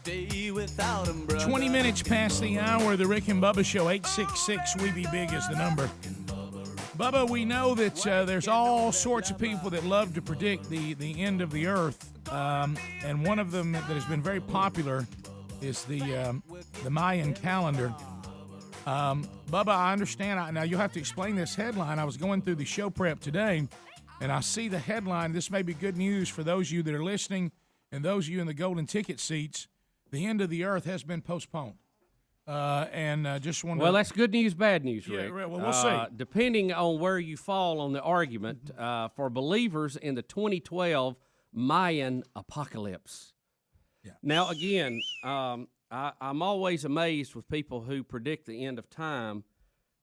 day without 'em, brother. 20 minutes past the hour, the Rick and Bubba Show, 866-WE-BE-BIG is the number. Bubba, we know that there's all sorts of people that love to predict the end of the earth, and one of them that has been very popular is the Mayan calendar. Bubba, I understand. Now, you'll have to explain this headline. I was going through the show prep today, and I see the headline. This may be good news for those of you that are listening and those of you in the golden ticket seats. The end of the earth has been postponed. Just wanted Well, that's good news, bad news, Rick. Yeah, well, we'll see. Depending on where you fall on the argument, for believers in the 2012 Mayan apocalypse. Yeah. Now, again, I'm always amazed with people who predict the end of time,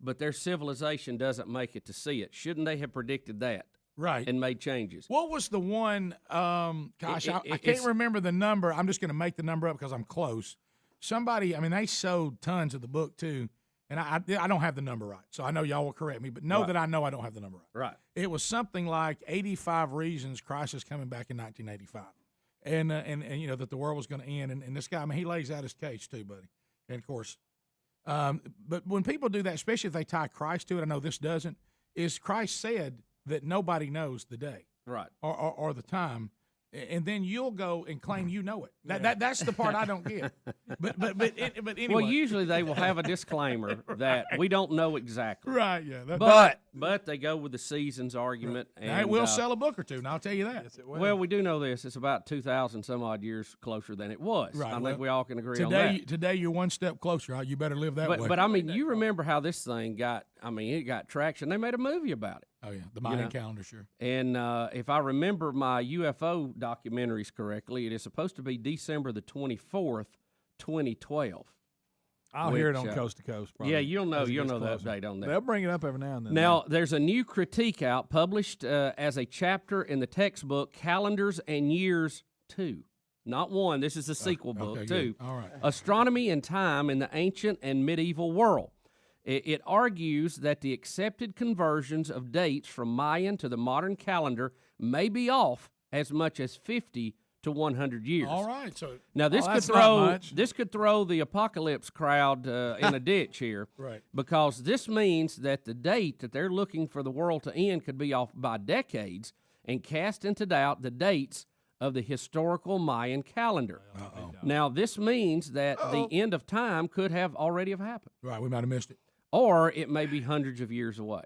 but their civilization doesn't make it to see it. Shouldn't they have predicted that? Right. And made changes? What was the one? I can't remember the number. I'm just going to make the number up because I'm close. Somebody, they sold tons of the book too, and I don't have the number right, so I know y'all will correct me, but know that I know I don't have the number right. Right. It was something like 85 reasons Christ is coming back in 1985, and that the world was going to end, and this guy, he lays out his case too, buddy, and of course, but when people do that, especially if they tie Christ to it, I know this doesn't, is Christ said that nobody knows the day, right, or the time. And then you'll go and claim you know it. That's the part I don't get. But anyway. Well, usually they will have a disclaimer that we don't know exactly. Right, yeah. But they go with the seasons argument. Right. And it will sell a book or two, and I'll tell you that. Yes, it will. Well, we do know this. It's about 2,000 some odd years closer than it was. Right, I think we all can agree on that. Today you're one step closer. You better live that way. But you remember how this thing got, it got traction. They made a movie about it. Oh, yeah, the Mayan calendar, sure. And if I remember my UFO documentaries correctly, it is supposed to be December the 24th, 2012. I'll hear it on Coast to Coast. Probably, yeah, you'll know the update on that. They'll bring it up every now and then. Now, there's a new critique out published as a chapter in the textbook Calendars and Years 2. Not 1. This is a sequel book, 2. Good. All right. Astronomy and Time in the Ancient and Medieval World. It argues that the accepted conversions of dates from Mayan to the modern calendar may be off as much as 50 to 100 years. All right. So now this could throw the apocalypse crowd in a ditch here, right? Because this means that the date that they're looking for the world to end could be off by decades and cast into doubt the dates of the historical Mayan calendar. Uh-oh. Now this means that the end of time could have already have happened. Right. We might have missed it. Or it may be hundreds of years away.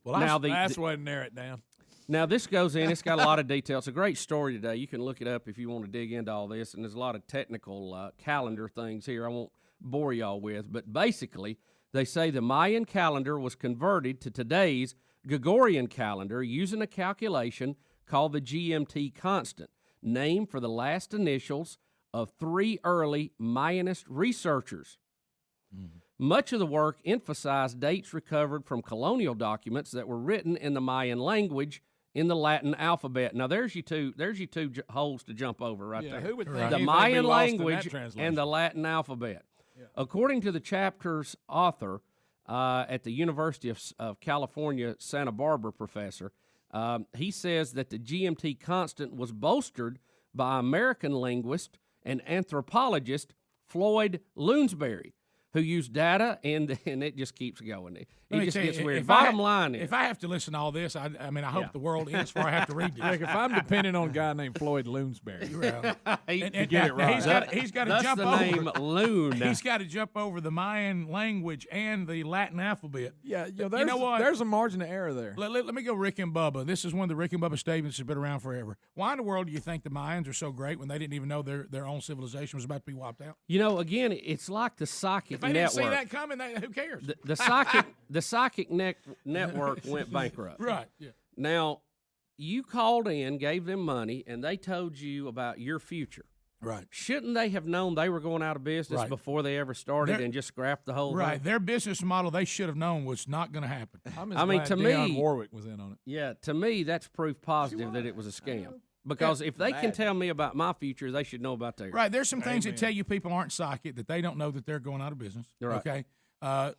Well, that's the way to narrow it down. Now, this goes in. It's got a lot of detail. It's a great story today. You can look it up if you want to dig into all this, and there's a lot of technical calendar things here I won't bore y'all with. But basically, they say the Mayan calendar was converted to today's Gregorian calendar using a calculation called the GMT constant, named for the last initials of 3 early Mayanist researchers. Mm-hmm. Much of the work emphasized dates recovered from colonial documents that were written in the Mayan language in the Latin alphabet. Now, there's you two holes to jump over right there. Who would think the anything Mayan be lost in that language translation? and the Latin alphabet. Yeah. According to the chapter's author at the University of California, Santa Barbara professor, he says that the GMT constant was bolstered by American linguist and anthropologist Floyd Lounsbury, who used data, and it just keeps going. It just gets weird. Bottom line is, if I have to listen to all this, I hope the world ends before I have to read this. Like if I'm depending on a guy named Floyd Lounsbury to get it right, he's got to jump over. Name Loon. He's got to jump over the Mayan language and the Latin alphabet. Yeah, you know what? There's a margin of error there. Let me go Rick and Bubba. This is one of the Rick and Bubba statements that's been around forever. Why in the world do you think the Mayans are so great when they didn't even know their own civilization was about to be wiped out? Again, it's like the psychic network. If they didn't see that coming, who cares? The psychic network went bankrupt. Right. Yeah. Now, you called in, gave them money, and they told you about your future. Right. Shouldn't they have known they were going out of business before they ever started and just scrapped the whole thing? Right. Their business model they should have known was not going to happen. To Dionne Warwick was in on it. Yeah, to me, that's proof positive that it was a scam. Because if they can tell me about my future, they should know about theirs. Right. There's some things that tell you people aren't psychic, that they don't know that they're going out of business. Right. Okay.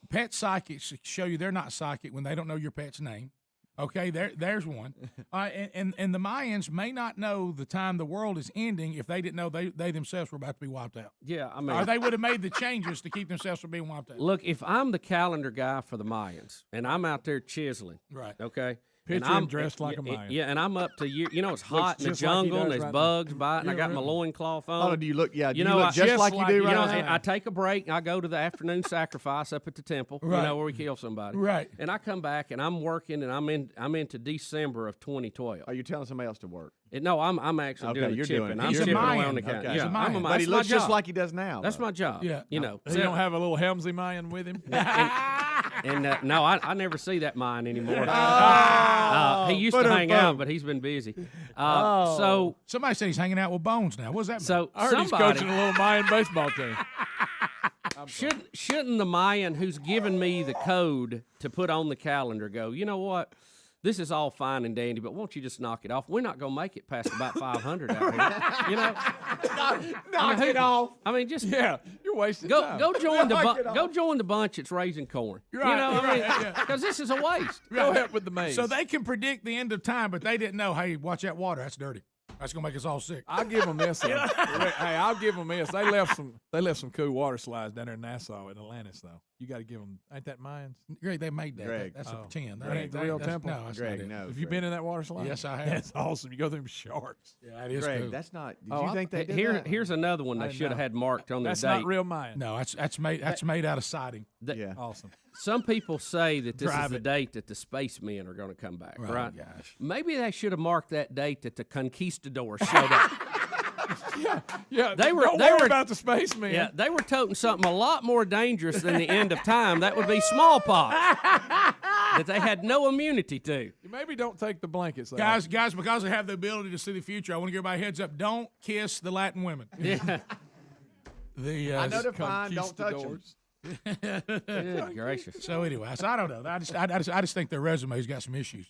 Pet psychics show you they're not psychic when they don't know your pet's name. Okay, there's one. And the Mayans may not know the time the world is ending if they didn't know they themselves were about to be wiped out. Yeah, I mean, or they would have made the changes to keep themselves from being wiped out. Look, if I'm the calendar guy for the Mayans and I'm out there chiseling, right? Okay. Picture him dressed like a Mayan. Yeah, and I'm up to it's hot in the jungle and there's bugs biting. I got my loincloth on. Oh, do you look? Yeah, you look just like you do right now. I take a break and I go to the afternoon sacrifice up at the temple, where we kill somebody. Right. And I come back and I'm working and I'm into December of 2012. Are you telling somebody else to work? No, I'm actually doing the chipping. I'm chipping away on the counter. Yeah, I'm a Mayan. But he looks just like he does now. That's my job. Yeah. You know. So you don't have a little Helmsley Mayan with him? And no, I never see that mine anymore. He used to hang out, but he's been busy. So somebody said he's hanging out with Bones now. What's that mean? So I heard he's coaching a little Mayan baseball team. Shouldn't the Mayan who's given me the code to put on the calendar go, you know what? This is all fine and dandy, but won't you just knock it off? We're not going to make it past about 500 out here. You know? knock it off. I mean, just you're wasting time. Go join the bunch that's raising corn. Right, you know, right, because this is a waste. Go help with the maze. So they can predict the end of time, but they didn't know, hey, watch that water. That's dirty. That's going to make us all sick. I'll give them this. Hey, I'll give them this. They left some cool water slides down there in Nassau in Atlantis, though. You got to give them. Ain't that Mayans? Greg, they made that. Greg. That's a pretend. That ain't the real temple? No, that's Greg, not it. no. Have you been in that water slide? Yes, I have. That's awesome. You go through them sharks. Yeah, it is Greg, cool. that's not. Did you think they did that? Here's another one they should have had marked on their That's date. not real Mayan. No, that's made out of siding. Yeah. Awesome. Some people say that this is Drive the it. date that the spacemen are going to come back, right? Gosh. Maybe they should have marked that date that the conquistadors showed up. Yeah, They were about the spaceman. Yeah, they were toting something a lot more dangerous than the end of time. That would be smallpox. That they had no immunity to. Maybe don't take the blankets off. Guys, because I have the ability to see the future, I want to give everybody a heads up. Don't kiss the Latin women. Yeah. I know they're fine. Don't touch them. Good gracious. So anyway, I don't know. I just think their resume's got some issues.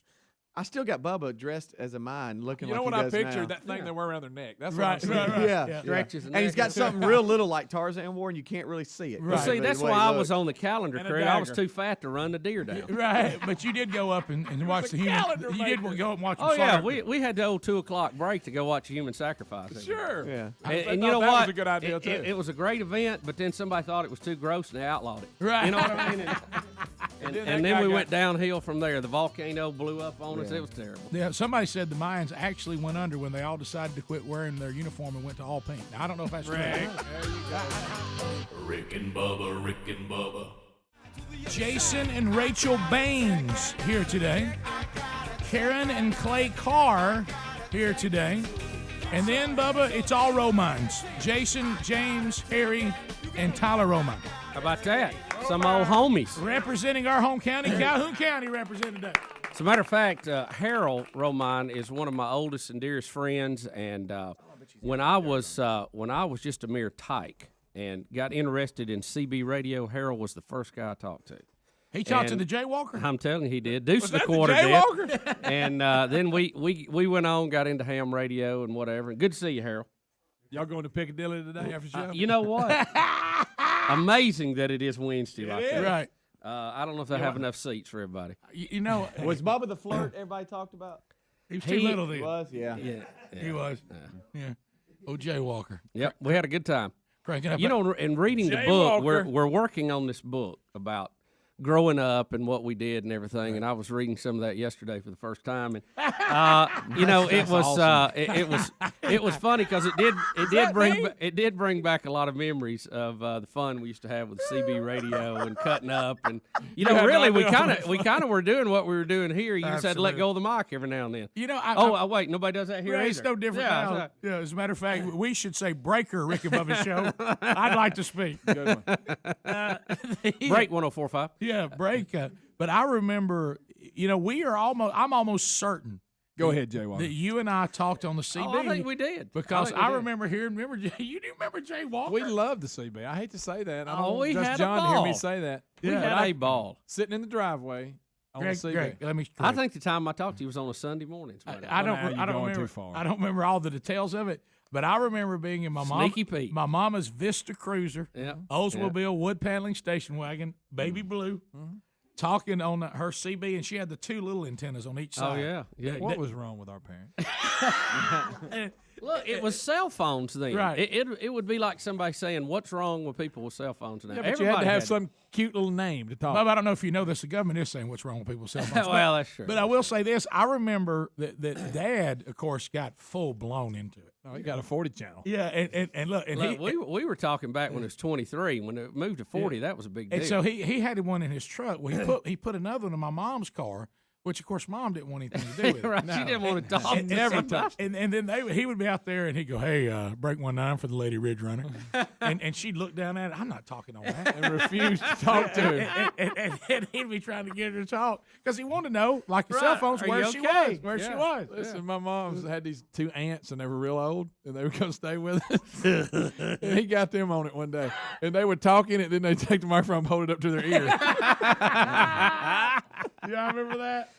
I still got Bubba dressed as a Mayan, looking You like know what he I does pictured? now. That thing they wear around their neck. That's Right, what I'm saying. right. Yeah. Stretches And he's got something real little like Tarzan wore, and you can't really see it. Well, see, that's why I was on the calendar, And a Craig. I was dagger. too fat to run the deer down. Right, but you did go up and watch the human. calendar You did maker. go up and watch. Oh, them yeah, slaughter. we had the old 2 o'clock break to go watch a human sacrifice. Sure. Yeah. And I you know thought that what? was a good idea, too. It was a great event, but then somebody thought it was too gross and they outlawed it. Right. You know what I mean? And that then guy we got- went downhill from there. The volcano blew up on us. It was terrible. Yeah, somebody said the Mayans actually went under when they all decided to quit wearing their uniform and went to all pink. Now, I don't know if that's true. Rick and Bubba, Rick and Bubba. Jason and Rachel Baines here today. Karen and Clay Carr here today. And then, Bubba, it's all Romines. Jason, James, Harry, and Tyler Romine. How about that? Some old homies. Representing our home county, Calhoun County represented today. As a matter of fact, Harold Romine is one of my oldest and dearest friends, and when I was just a mere tyke and got interested in CB radio, Harold was the first guy I talked to. He talked to the Jaywalker? I'm telling you, he did. Deuce the that the quarter Jaywalker? did. And then we went on, got into ham radio and whatever. And good to see you, Harold. Y'all going to Piccadilly today after the show? You know what? Amazing that it is Wednesday like that. Right. I don't know if they have enough seats for everybody. You know, Was Bubba the flirt everybody talked about? he was too little He then. was, yeah. Yeah. He was. Yeah. Oh, Jaywalker. Yep. We had a good time. Cranking up. You know, in reading the book, we're working on this book about growing up and what we did and everything. And I was reading some of that yesterday for the first time, and you know, it was funny because it did bring back a lot of memories of the fun we used to have with CB radio and cutting up, and you know, really we kind of were doing what we were doing here. You just had to let go of the mic every now and then. You know, Wait, nobody does that here either. it's no different now. Yeah, as a matter of fact, we should say breaker Rick and Bubba's show. I'd like to speak. Good one. Break 104.5. Yeah, break. But I remember, you know, I'm almost certain Go ahead, Jaywalker. that you and I talked on the CB. Oh, I think we did. Because think we did. remember you do remember Jay Walker? We love the CB. I hate to say that. I don't Oh, we want had a John to hear me ball. say that. We Yeah. had a ball. Sitting in the driveway on Greg, the CB. Greg, let me. I think the time I talked to you was on a Sunday morning. I don't Now you're going remember. too far. I don't remember all the details of it, but I remember being in Sneaky Pete. my mama's Vista Cruiser, Yeah. Oldsmobile wood paneling station wagon, baby blue, talking on her CB, and she had the two little antennas on each Oh side. yeah. What was wrong with our parents? Look, it was cell phones then. Right. It would be like somebody saying, "What's wrong with people with cell phones now?" Yeah, but you had Everybody to have it. some cute little name to talk. Bob, I don't know if you know this. The government is saying what's wrong with people's cell phones. Well, that's true. But I will say this. I remember that Dad, of course, got full blown into it. Oh, he got a 40 channel. Yeah, and look, and Look, we were talking back when it was 23. When it moved to 40, that was a big deal. and so he had one in his truck. Well, he put another one in my mom's car, which of course Mom didn't want anything to do with it. Right, she didn't want to talk. And, never and then he would be out there and he'd go, "Hey, break 19 for the Lady Ridge Runner," and she'd look down at it. I'm not talking on that. And refused to talk to him. and he'd be trying to get her to talk because he wanted to know, like the cell Right. phones, Are where you she okay? was, where she Yeah. was. Listen, my mom's had these two aunts, and they were real old, and they were going to stay with us. And he got them on it one day, and they would talk in it, then they'd take the microphone and hold it up to their ear. Yeah, I remember that.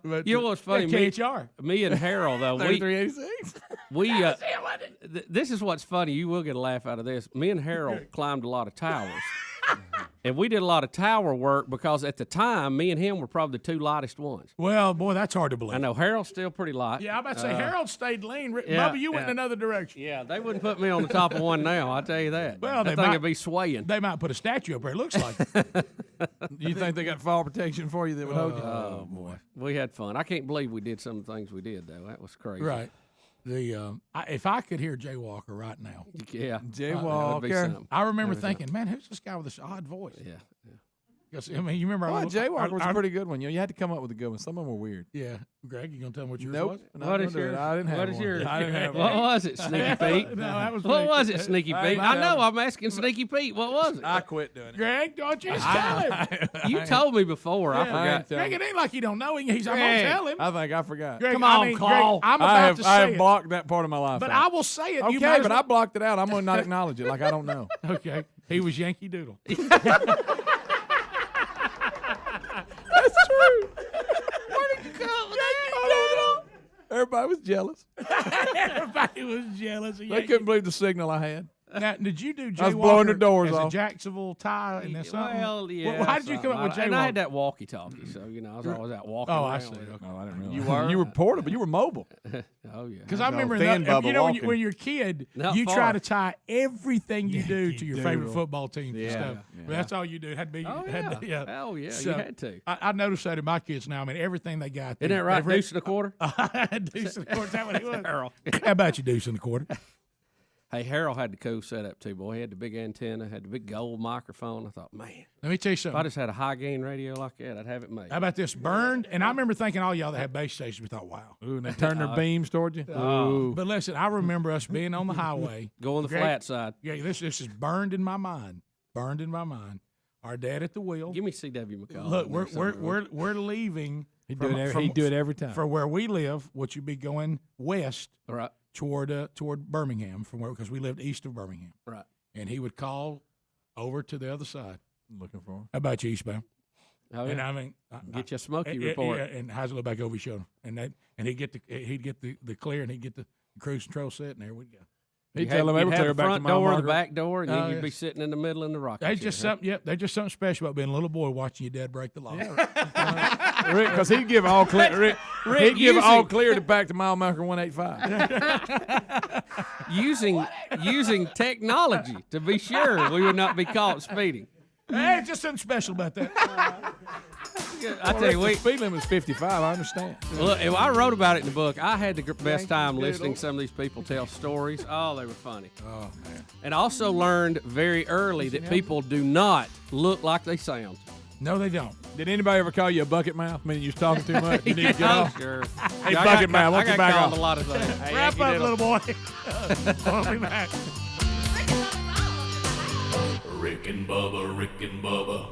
But, You know what's funny? KHR. Me and Harold, though, 3386. this is what's funny. You will get a laugh out of this. Me and Harold climbed a lot of towers. And we did a lot of tower work because at the time, me and him were probably the two lightest ones. Well, boy, that's hard to believe. I know Harold's still pretty light. Yeah, I'm about to say Harold stayed lean. yeah, Bubba, you went in yeah. another direction. Yeah, they wouldn't put me on the top of one now. I'll tell you that. Well, that they thing might- would be swaying. They might put a statue up there. It looks like. You think they got fall protection for you that would hold you? Oh boy, we had fun. I can't believe we did some of the things we did though. That was crazy. Right. If I could hear Jay Walker right now, Yeah. Jay That would be Walker. something. I remember thinking, man, who's this guy with this odd voice? Yeah. 'Cause, I mean, you remember our Well, little- Jaywalker was our- a pretty good one. You had to come up with a good one. Some of them were weird. Yeah, Greg, you gonna tell me what yours Nope. was? No, What don't is do it. yours? I didn't have What is one. yours? I didn't have What one. was it, Sneaky Pete? No, that was What me. was it, Sneaky I Pete? ain't I know. tell I'm asking Sneaky Pete. What was it? I quit doing it. Greg, don't you just tell him. You told me before. I I forgot. ain't Greg, it ain't like you don't know him. I'm gonna Greg. tell him. I think I forgot. Greg, Come I on, mean, Claw. Greg, I'm about to I say have it, blocked that part of my life but out. I will say it. You Okay, might as but I well- blocked it out. I'm going to not acknowledge it like I don't know. Okay, he was Yankee Doodle. That's true. Everybody was jealous. Everybody was jealous. Of They Yankee. couldn't believe the signal I had. Now, did you do Jay I was blowing their Walker doors as off. a Jacksonville tie and then something? Well, yeah. how did you come up with Jay And I Walker? had that walkie-talkie, so I was always out walking. Oh, I around see. with it. Okay. Oh, I didn't realize. You were portable. You were mobile. Oh yeah. Because I remember, thin Bubba you know, walking. when you're a kid, Not you far. try to tie everything you do to your favorite Doodle. football team and Yeah. stuff. Yeah. But that's all you do. Had to be. Oh had yeah. to- Hell yeah. So, you had to. I noticed that in my kids now. I mean, everything they got. Isn't that right? every- Deuce and a quarter. Deuce and a quarter. Is that what it was? Harold. How about you, Deuce and a quarter? Hey, Harold had the cool setup too, boy. He had the big antenna, had the big gold microphone. I thought, man, Let me tell you if I something. just had a high gain radio like that, I'd have it made. How about this? Burned. And I remember thinking, all y'all that had base stations, we thought, wow. Ooh, and they turned their beams toward you. Ooh. But listen, I remember us being on the highway. Go on the Greg- flat side. Yeah, this is burned in my mind. Burned in my mind. Our dad at the wheel. Give me C.W. McCall. Look, in there somewhere. we're leaving. He'd from- do it every time. For where we live, which would be going west All right, toward Birmingham, from where because we lived east of Birmingham, right. and he would call over to the other side. Looking for him. How about you, eastbound? Oh And yeah. I mean, Get you a smoky yeah, report. yeah, and how's it look back over his shoulder? And he'd get the clear, and he'd get the cruise control set, and there we go. He'd You'd tell them you'd every have clear the back to front my door, the marker. back door, and then Oh, you'd be yes. sitting in the middle in the rocket There's chair, just huh? something. Yep, there's just something special about being a little boy watching your dad break the law. Rick, because he'd give all clear. Rick, he'd give using- all clear to back to mile marker 185. using technology to be sure we would not be caught speeding. Hey, just something special about that. I tell you, the speed limit was 55. I understand. look, if I wrote about it in the book. I had the best time listening to some of these people tell stories. Oh, they were funny. Oh man. And I also learned very early that people do not look like they sound. No, they don't. Did anybody ever call you a bucket mouth? Meaning you was talking too much? You need to get Oh, off. sure. Hey, I bucket got- man, why I don't you got back called off? a lot of things. Hey, Wrap Yankee up, Doodle. little boy. We'll be back. Rick and Bubba, Rick and Bubba.